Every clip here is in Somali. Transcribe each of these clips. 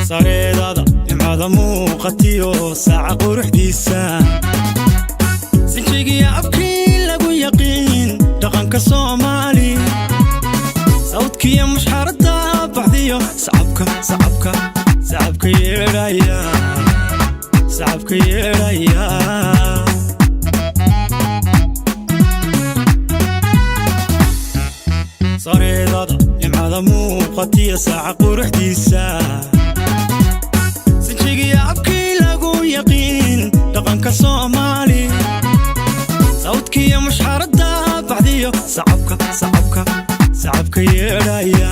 sareedada nimcada muuqatiyo saaca quruxdiisa sinjigiya afkii lagu yaqiin dhaqanka Soomaali sawdkiya mushxarada baxdiyo sacabka yeeraya sareedada nimcada muuqatiyo saaca quruxdiisa abkii lagu yaqiin dhaqanka Soomaali sawdkiya mushxarada baxdiyo sacabka yeeraya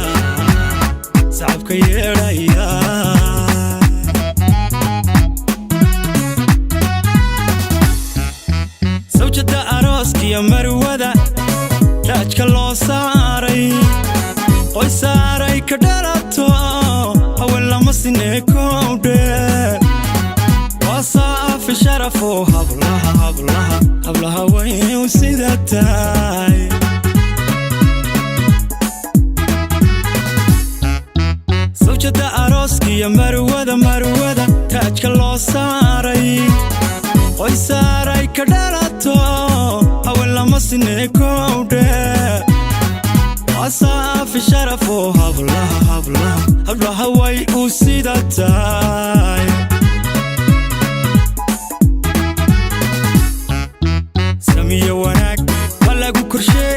sawjada arooskiya marwada taajka loo saaray qoy saaray ka dhalato haween lama sineekowdhe وصافي شرفه هبلها وين وسيدتاي سوجة أروسكي يا مروده تاجك لو ساري qoy saaray ka dhalato haween lama sineekowdhe وصافي شرفه هبلها وين وسيدتاي سمية وناك ولا جو كرشي